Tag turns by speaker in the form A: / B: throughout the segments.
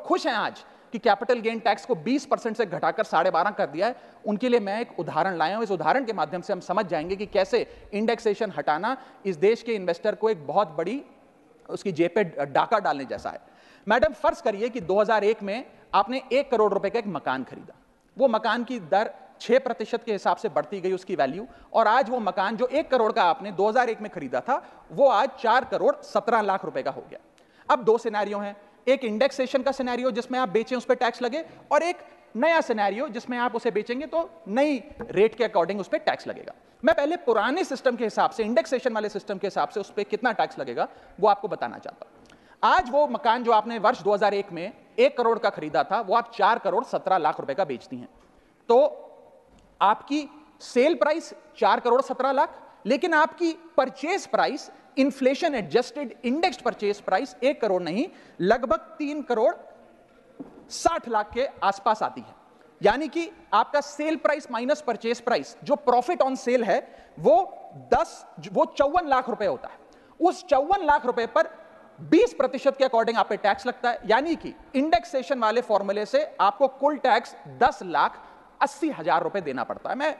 A: खुश हैं आज कि कैपिटल गेन टैक्स को 20% से घटाकर 12.5 कर दिया है, उनके लिए मैं एक उदाहरण लाया हूं। इस उदाहरण के माध्यम से हम समझ जाएंगे कि कैसे इंडेक्सेशन हटाना इस देश के इन्वेस्टर को एक बहुत बड़ी उसकी जेब पे डाका डालने जैसा है। मैडम, फर्ज करिए कि 2001 में आपने 1 करोड़ रुपए का एक मकान खरीदा। वो मकान की दर 6% के हिसाब से बढ़ती गई उसकी वैल्यू, और आज वो मकान जो 1 करोड़ का आपने 2001 में खरीदा था, वो आज 4 करोड़ 17 लाख रुपए का हो गया। अब दो सिनेरियो हैं, एक इंडेक्सेशन का सिनेरियो जिसमें आप बेचें उस पर टैक्स लगे, और एक नया सिनेरियो जिसमें आप उसे बेचेंगे तो नई रेट के अकॉर्डिंग उस पर टैक्स लगेगा। मैं पहले पुराने सिस्टम के हिसाब से, इंडेक्सेशन वाले सिस्टम के हिसाब से उस पर कितना टैक्स लगेगा वो आपको बताना चाहता हूं। आज वो मकान जो आपने वर्ष 2001 में 1 करोड़ का खरीदा था, वो आप 4 करोड़ 17 लाख रुपए का बेचती हैं, तो आपकी सेल प्राइस 4 करोड़ 17 लाख, लेकिन आपकी purchase price, inflation adjusted indexed purchase price 1 crore नहीं, लगभग 3 करोड़ 60 लाख के आसपास आती है। यानी कि आपका sale price minus purchase price, जो प्रॉफिट ऑन सेल है, वो 54 लाख रुपए होता है। उस 54 लाख रुपए पर 20% के अकॉर्डिंग आप पे टैक्स लगता है। यानी कि इंडेक्सेशन वाले फॉर्मूले से आपको कुल टैक्स 10,80,000 रुपए देना पड़ता है। मैं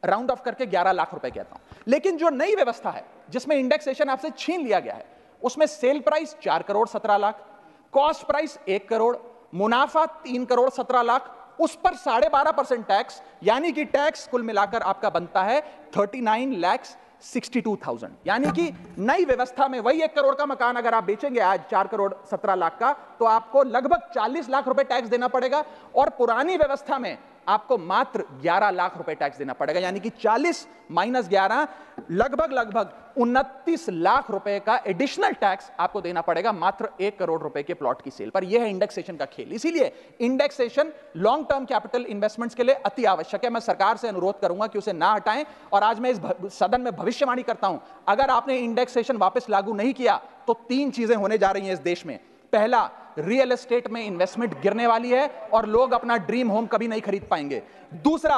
A: राउंड ऑफ करके 11 लाख रुपए कहता हूं। लेकिन जो नई व्यवस्था है जिसमें इंडेक्सेशन आपसे छीन लिया गया है, उसमें sale price 4 crore 17 lakh, cost price 1 crore, मुनाफा 3 करोड़ 17 लाख, उस पर 12.5% टैक्स, यानी कि टैक्स कुल मिलाकर आपका बनता है 39,62,000। यानी कि नई व्यवस्था में वही 1 करोड़ का मकान अगर आप बेचेंगे आज 4 करोड़ 17 लाख का, तो आपको लगभग 40 लाख रुपए टैक्स देना पड़ेगा, और पुरानी व्यवस्था में आपको मात्र 11 लाख रुपए टैक्स देना पड़ेगा। यानी कि 40 माइनस 11 लगभग 29 लाख रुपए का एडिशनल टैक्स आपको देना पड़ेगा मात्र 1 करोड़ रुपए के प्लॉट की सेल पर। यह है इंडेक्सेशन का खेल। इसीलिए indexation long term capital investments के लिए अति आवश्यक है। मैं सरकार से अनुरोध करूंगा कि उसे ना हटाएं, और आज मैं इस सदन में भविष्यवाणी करता हूं, अगर आपने इंडेक्सेशन वापस लागू नहीं किया तो 3 चीजें होने जा रही हैं इस देश में। पहला, रियल एस्टेट में इन्वेस्टमेंट गिरने वाली है और लोग अपना ड्रीम होम कभी नहीं खरीद पाएंगे। दूसरा,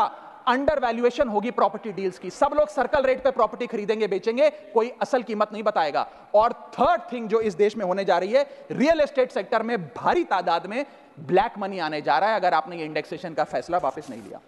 A: अंडर वैल्यूएशन होगी प्रॉपर्टी डील्स की, सब लोग सर्कल रेट पे प्रॉपर्टी खरीदेंगे बेचेंगे, कोई असल कीमत नहीं बताएगा। और थर्ड थिंग जो इस देश में होने जा रही है, रियल एस्टेट सेक्टर में भारी तादाद में ब्लैक मनी आने जा रहा है अगर आपने ये इंडेक्सेशन का फैसला वापस नहीं लिया।